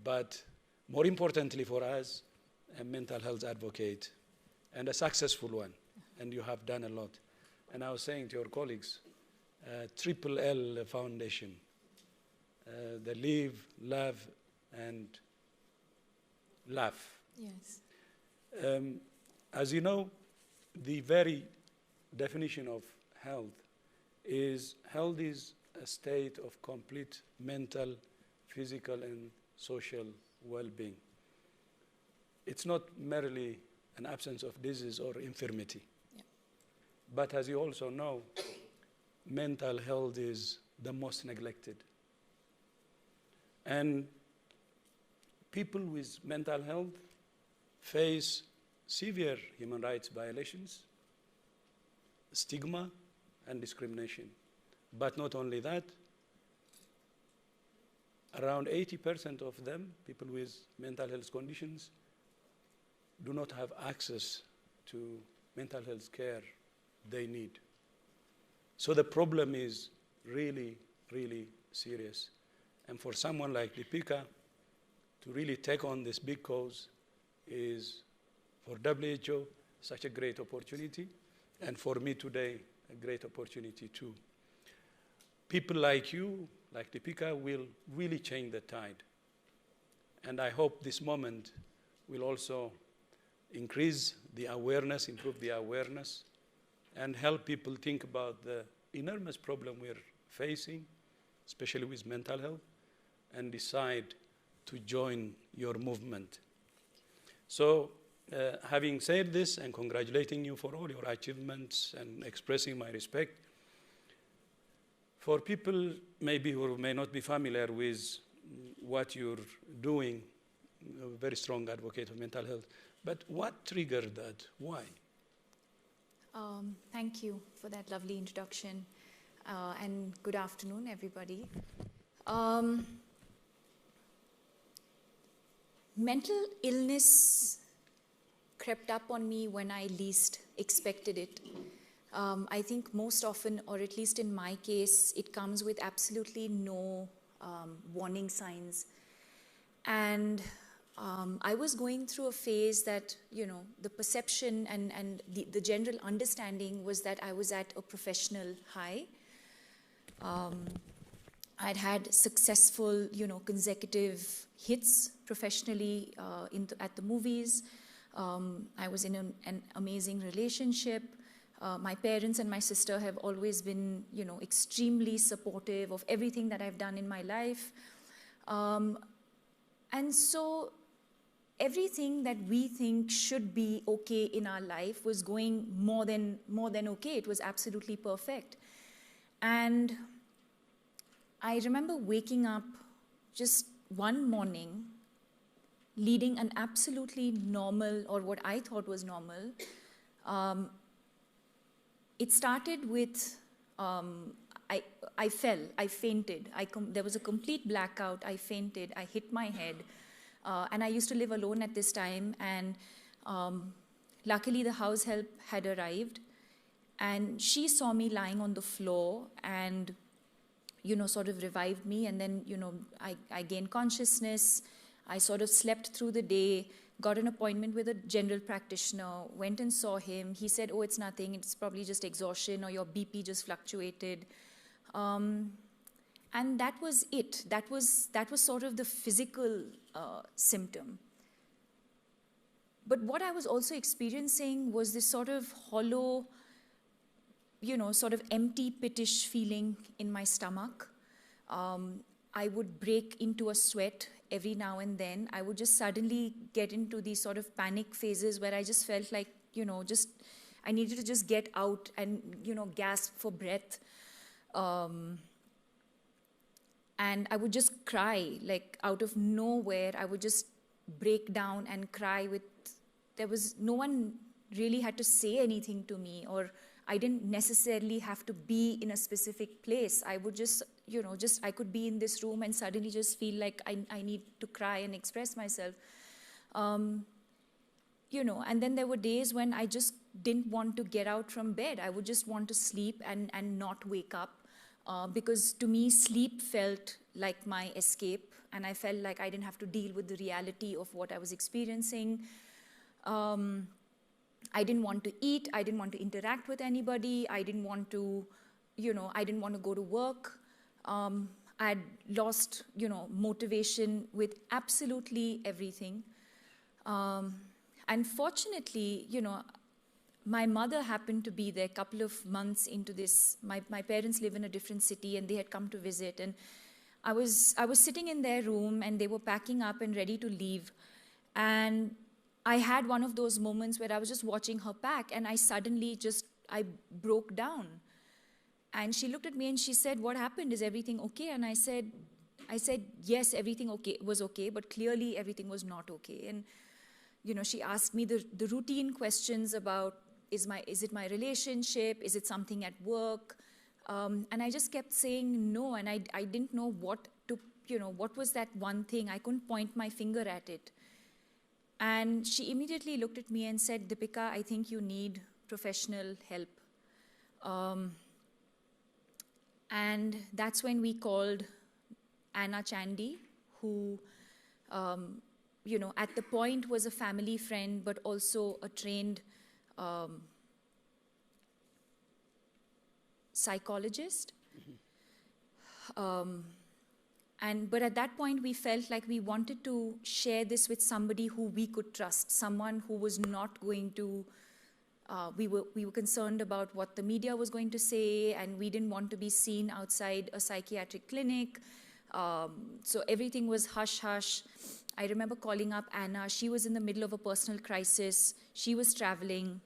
but more importantly for us, a mental health advocate and a successful one. And you have done a lot. And I was saying to your colleagues, Triple L Foundation, the Live, Love, and Laugh. Yes. As you know, the very definition of health is a state of complete mental, physical, and social well-being. It's not merely an absence of disease or infirmity. Yeah. But as you also know, mental health is the most neglected. And people with mental health face severe human rights violations, stigma, and discrimination. But not only that, around 80% of them, people with mental health conditions, do not have access to mental health care they need. So the problem is really, really serious. And for someone like Deepika to really take on this big cause is, for WHO, such a great opportunity, and for me today, a great opportunity too. People like you, like Deepika, will really change the tide. And I hope this moment will also increase the awareness, improve the awareness, and help people think about the enormous problem we're facing, especially with mental health, and decide to join your movement. So, having said this and congratulating you for all your achievements and expressing my respect, for people maybe who may not be familiar with what you're doing, a very strong advocate of mental health, but what triggered that? Why? Thank you for that lovely introduction, and good afternoon, everybody. Mental illness crept up on me when I least expected it. I think most often, or at least in my case, it comes with absolutely no warning signs. And I was going through a phase that, you know, the perception and the general understanding was that I was at a professional high. I'd had successful, you know, consecutive hits professionally at the movies. I was in an amazing relationship. My parents and my sister have always been, you know, extremely supportive of everything that I've done in my life. And so everything that we think should be okay in our life was going more than okay. It was absolutely perfect. And I remember waking up just one morning, leading an absolutely normal, or what I thought was normal. It started with, I fell, I fainted. There was a complete blackout, I fainted, I hit my head. And I used to live alone at this time, and luckily the house help had arrived, and she saw me lying on the floor and, you know, sort of revived me, and then, you know, I gained consciousness. I sort of slept through the day, got an appointment with a general practitioner, went and saw him. He said, oh, it's nothing, it's probably just exhaustion, or your BP just fluctuated. And that was it. That was sort of the physical symptom. But what I was also experiencing was this sort of hollow, you know, sort of empty, pittish feeling in my stomach. I would break into a sweat every now and then. I would just suddenly get into these sort of panic phases where I just felt like, you know, I needed to just get out and, you know, gasp for breath. And I would just cry, like out of nowhere. I would just break down and cry no one really had to say anything to me, or I didn't necessarily have to be in a specific place. I would just, you know, I could be in this room and suddenly just feel like I need to cry and express myself. You know, and then there were days when I just didn't want to get out from bed. I would just want to sleep and not wake up, because to me, sleep felt like my escape, and I felt like I didn't have to deal with the reality of what I was experiencing. I didn't want to eat. I didn't want to interact with anybody. I didn't want to, I didn't want to go to work. I'd lost, motivation with absolutely everything. And fortunately, my mother happened to be there a couple of months into this. My parents live in a different city, and they had come to visit. And I was sitting in their room, and they were packing up and ready to leave. And I had one of those moments where I was just watching her pack, and I suddenly I broke down. And she looked at me and she said, "What happened? Is everything okay?" And I said, yes, everything was okay, but clearly everything was not okay. And, she asked me the routine questions about, is it my relationship? Is it something at work? And I just kept saying no, and I didn't know what was that one thing. I couldn't point my finger at it. And she immediately looked at me and said, "Deepika, I think you need professional help." And that's when we called Anna Chandy, who, at the point was a family friend, but also a trained psychologist. But at that point, we felt like we wanted to share this with somebody who we could trust, someone who was not going to, we were concerned about what the media was going to say, and we didn't want to be seen outside a psychiatric clinic. So everything was hush-hush. I remember calling up Anna. She was in the middle of a personal crisis. She was traveling.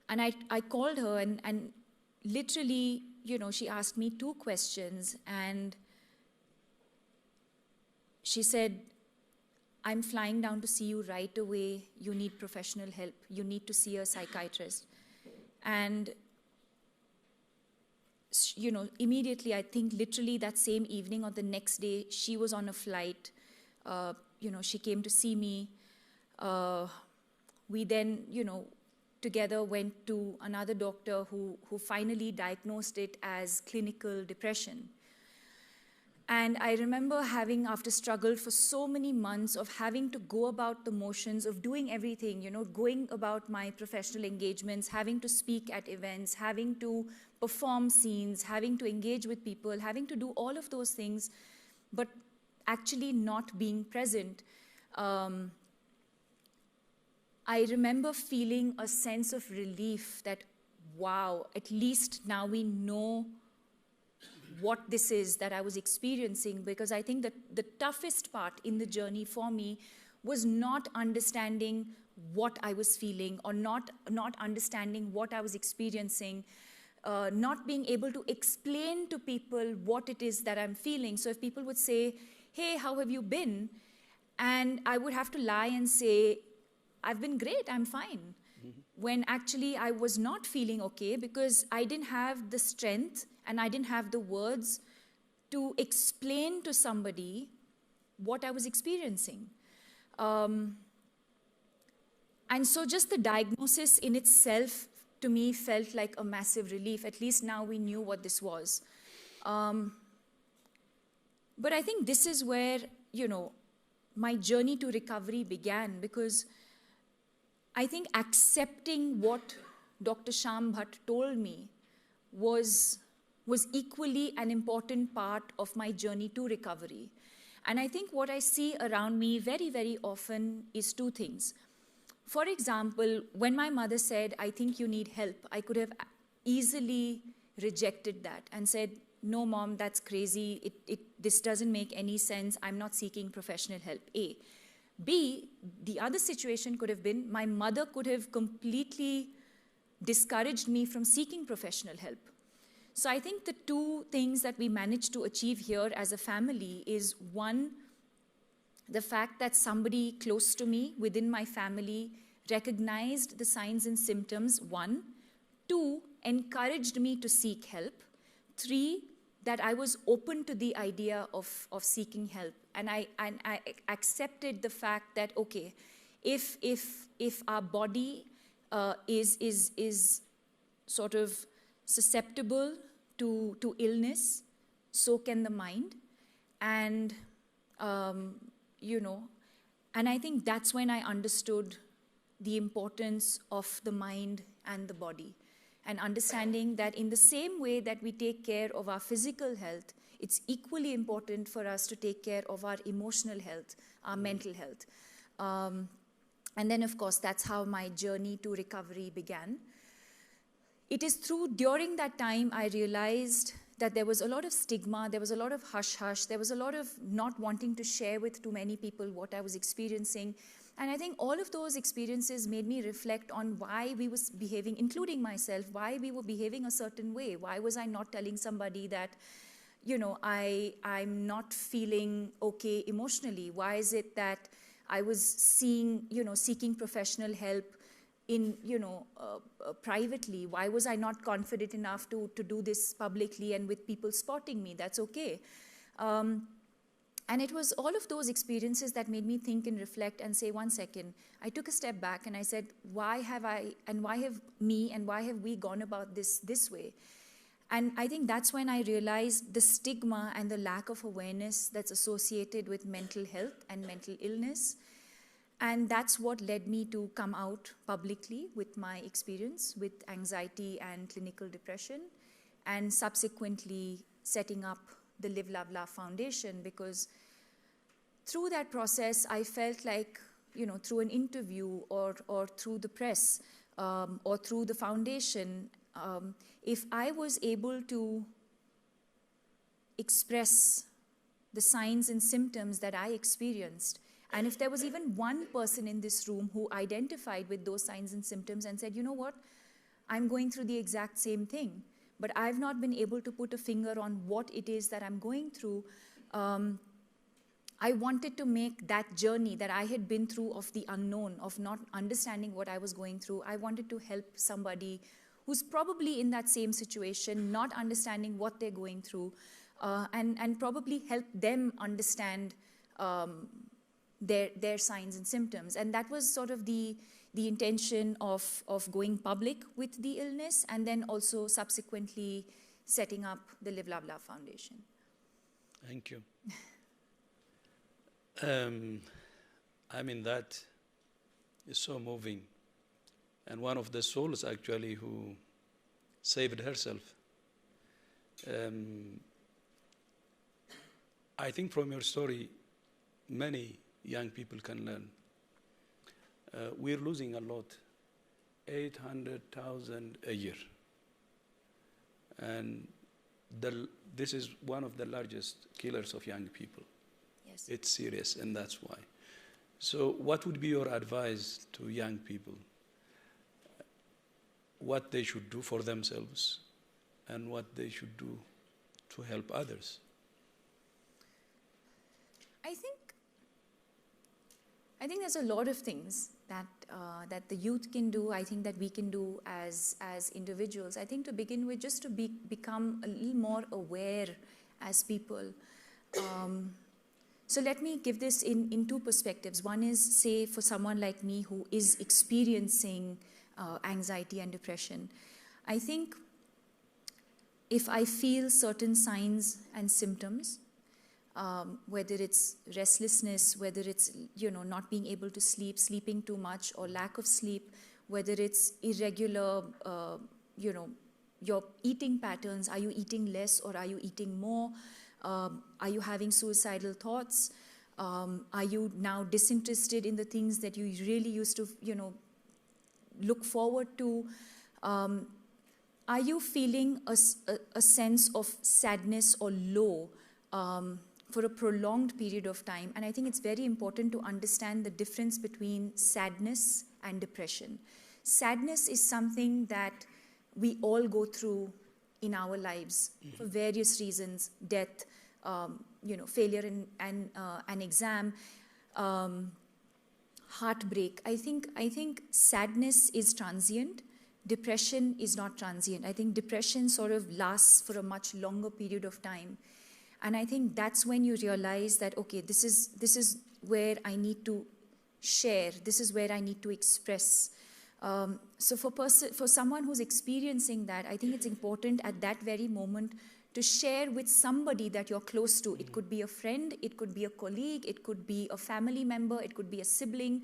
And I called her, and literally, she asked me 2 questions, and she said, "I'm flying down to see you right away. You need professional help. You need to see a psychiatrist." And, immediately, I think literally that same evening or the next day, she was on a flight. She came to see me. We then, together went to another doctor who finally diagnosed it as clinical depression. And I remember after struggled for so many months of having to go about the motions of doing everything, going about my professional engagements, having to speak at events, having to perform scenes, having to engage with people, having to do all of those things, but actually not being present. I remember feeling a sense of relief that, wow, at least now we know what this is that I was experiencing, because I think that the toughest part in the journey for me was not understanding what I was feeling, or not understanding what I was experiencing, not being able to explain to people what it is that I'm feeling. So if people would say, "Hey, how have you been?" And I would have to lie and say, "I've been great, I'm fine." When actually I was not feeling okay, because I didn't have the strength and I didn't have the words to explain to somebody what I was experiencing. And so just the diagnosis in itself, to me, felt like a massive relief. At least now we knew what this was. But I think this is where, my journey to recovery began, because I think accepting what Dr. Shyam Bhatt told me was equally an important part of my journey to recovery. And I think what I see around me very, very often is 2 things. For example, when my mother said, "I think you need help," I could have easily rejected that and said, "No, Mom, that's crazy. This doesn't make any sense. I'm not seeking professional help." A. B, the other situation could have been my mother could have completely discouraged me from seeking professional help. So I think the 2 things that we managed to achieve here as a family is, 1, the fact that somebody close to me within my family recognized the signs and symptoms, 1. 2, encouraged me to seek help. 3, that I was open to the idea of seeking help. And I accepted the fact that, okay, if our body is sort of susceptible to illness, so can the mind. And you know, and I think that's when I understood the importance of the mind and the body, and understanding that in the same way that we take care of our physical health, it's equally important for us to take care of our emotional health, our mental health. And then, of course, that's how my journey to recovery began. It is during that time, I realized that there was a lot of stigma, there was a lot of hush-hush, there was a lot of not wanting to share with too many people what I was experiencing. And I think all of those experiences made me reflect on why we was behaving, including myself, why we were behaving a certain way. Why was I not telling somebody that, you know, I'm not feeling okay emotionally? Why is it that I was seeking professional help in, privately? Why was I not confident enough to do this publicly and with people spotting me? That's okay. And it was all of those experiences that made me think and reflect and say, one second. I took a step back and I said, why have we gone about this way? And I think that's when I realized the stigma and the lack of awareness that's associated with mental health and mental illness. And that's what led me to come out publicly with my experience with anxiety and clinical depression, and subsequently setting up the Live, Love, Laugh Foundation, because through that process, I felt like, through an interview or through the press or through the foundation, if I was able to express the signs and symptoms that I experienced, and if there was even one person in this room who identified with those signs and symptoms and said, you know what, I'm going through the exact same thing, but I've not been able to put a finger on what it is that I'm going through, I wanted to make that journey that I had been through of the unknown, of not understanding what I was going through, I wanted to help somebody who's probably in that same situation, not understanding what they're going through, and probably help them understand their signs and symptoms. And that was sort of the intention of going public with the illness, and then also subsequently setting up the Live, Love, Laugh Foundation. Thank you. I mean, that is so moving. And one of the souls actually who saved herself. I think from your story, many young people can learn. We're losing a lot, 800,000 a year. And this is one of the largest killers of young people. Yes. It's serious, and that's why. So what would be your advice to young people? What they should do for themselves and what they should do to help others? I think there's a lot of things that the youth can do. I think that we can do as individuals. I think to begin with, just to become a little more aware as people. So let me give this in two perspectives. One is, say, for someone like me who is experiencing anxiety and depression. I think if I feel certain signs and symptoms, whether it's restlessness, whether it's not being able to sleep, sleeping too much, or lack of sleep, whether it's irregular, your eating patterns, are you eating less or are you eating more? Are you having suicidal thoughts? Are you now disinterested in the things that you really used to, look forward to? Are you feeling a sense of sadness or low for a prolonged period of time? And I think it's very important to understand the difference between sadness and depression. Sadness is something that we all go through in our lives for various reasons: death, failure in an exam, heartbreak. I think sadness is transient. Depression is not transient. I think depression sort of lasts for a much longer period of time. And I think that's when you realize that, okay, this is where I need to share. This is where I need to express. So for someone who's experiencing that, I think it's important at that very moment to share with somebody that you're close to. It could be a friend, it could be a colleague, it could be a family member, it could be a sibling.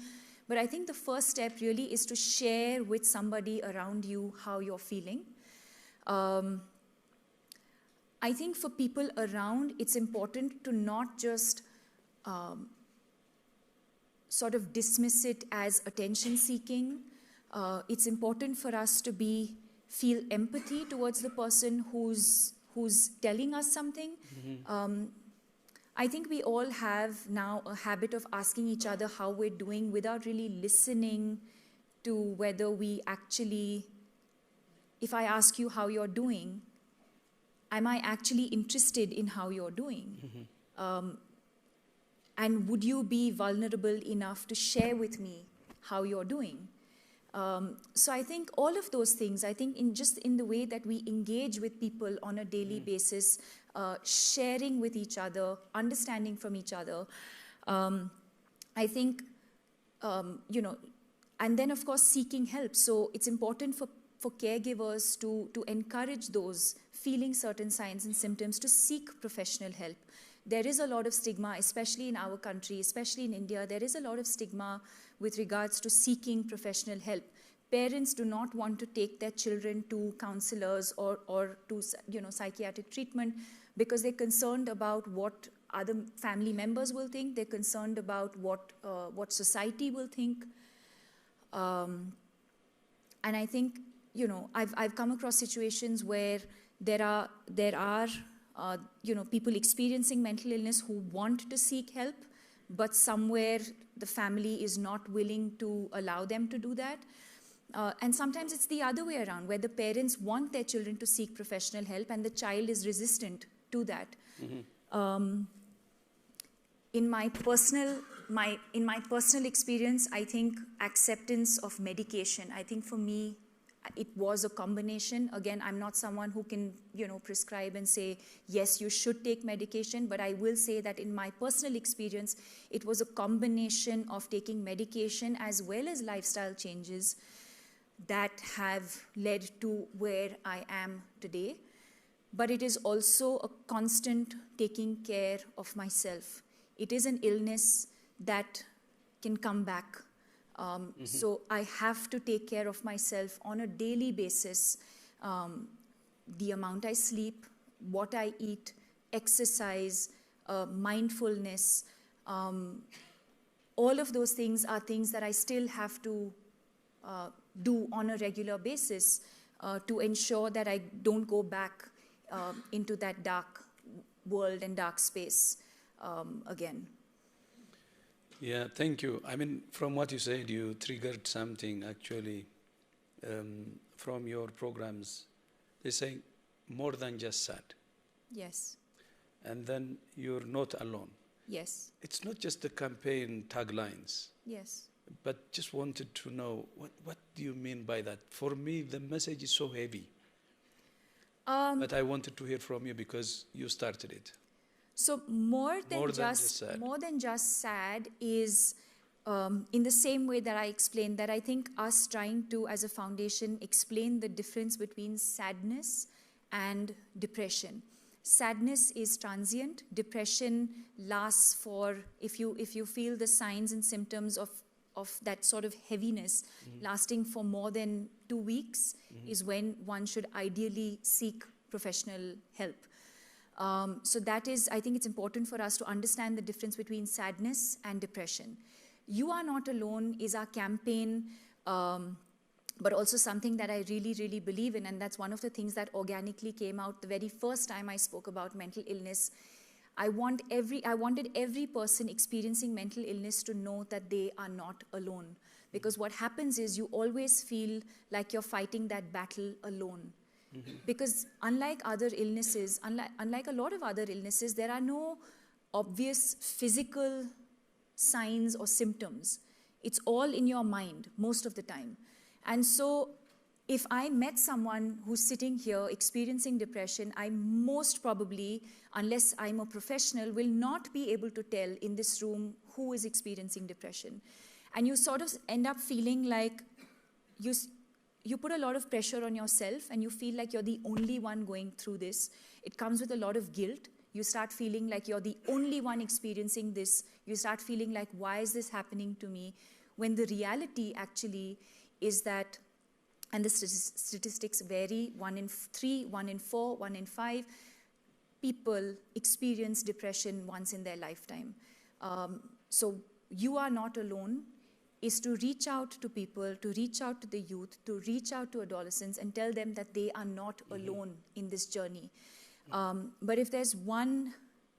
But I think the first step really is to share with somebody around you how you're feeling. I think for people around, it's important to not just sort of dismiss it as attention seeking. It's important for us to feel empathy towards the person who's telling us something. I think we all have now a habit of asking each other how we're doing without really listening to whether we actually, if I ask you how you're doing, am I actually interested in how you're doing? And would you be vulnerable enough to share with me how you're doing? So I think all of those things, I think in the way that we engage with people on a daily basis, sharing with each other, understanding from each other, I think, and then of course seeking help. So it's important for caregivers to encourage those feeling certain signs and symptoms to seek professional help. There is a lot of stigma, especially in our country, especially in India, there is a lot of stigma with regards to seeking professional help. Parents do not want to take their children to counselors or to psychiatric treatment because they're concerned about what other family members will think. They're concerned about what society will think. And I think, I've come across situations where there are people experiencing mental illness who want to seek help, but somewhere the family is not willing to allow them to do that. And sometimes it's the other way around, where the parents want their children to seek professional help and the child is resistant to that. In my personal experience, I think acceptance of medication, I think for me, it was a combination. Again, I'm not someone who can, prescribe and say, yes, you should take medication, but I will say that in my personal experience, it was a combination of taking medication as well as lifestyle changes that have led to where I am today. But it is also a constant taking care of myself. It is an illness that can come back. So I have to take care of myself on a daily basis. The amount I sleep, what I eat, exercise, mindfulness, all of those things are things that I still have to do on a regular basis to ensure that I don't go back into that dark world and dark space again. Yeah, thank you. I mean, from what you said, you triggered something actually from your programs. They say more than just sad. Yes. And then you're not alone. Yes. It's not just the campaign taglines. Yes. But just wanted to know, what do you mean by that? For me, the message is so heavy. But I wanted to hear from you because you started it. So more than just sad is in the same way that I explained, that I think us trying to, as a foundation, explain the difference between sadness and depression. Sadness is transient. Depression lasts for, if you feel the signs and symptoms of that sort of heaviness lasting for more than 2 weeks is when one should ideally seek professional help. So that is, I think it's important for us to understand the difference between sadness and depression. You Are Not Alone is our campaign, but also something that I really, really believe in, and that's one of the things that organically came out the very first time I spoke about mental illness. I wanted every person experiencing mental illness to know that they are not alone. Because what happens is you always feel like you're fighting that battle alone. Because unlike other illnesses, unlike a lot of other illnesses, there are no obvious physical signs or symptoms. It's all in your mind most of the time. And so if I met someone who's sitting here experiencing depression, I most probably, unless I'm a professional, will not be able to tell in this room who is experiencing depression. And you sort of end up feeling like you put a lot of pressure on yourself and you feel like you're the only one going through this. It comes with a lot of guilt. You start feeling like you're the only one experiencing this. You start feeling like, why is this happening to me? When the reality actually is that, and the statistics vary, 1 in 3, 1 in 4, 1 in 5 people experience depression once in their lifetime. So you are not alone, is to reach out to people, to reach out to the youth, to reach out to adolescents and tell them that they are not alone in this journey. But if there's one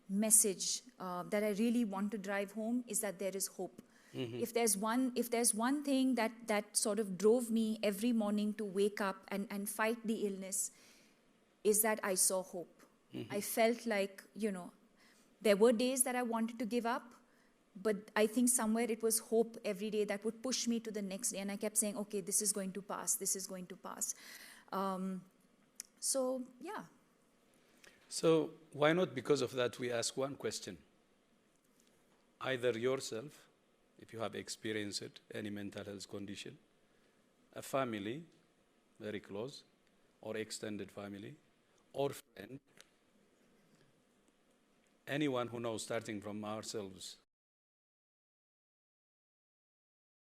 message that I really want to drive home, is that there is hope. If there's one thing that sort of drove me every morning to wake up and fight the illness, is that I saw hope. I felt like, there were days that I wanted to give up, but I think somewhere it was hope every day that would push me to the next day. And I kept saying, okay, this is going to pass. This is going to pass. So, yeah. So why not, because of that, we ask one question. Either yourself, if you have experienced it, any mental health condition, a family, very close, or extended family, or friend, anyone who knows, starting from ourselves,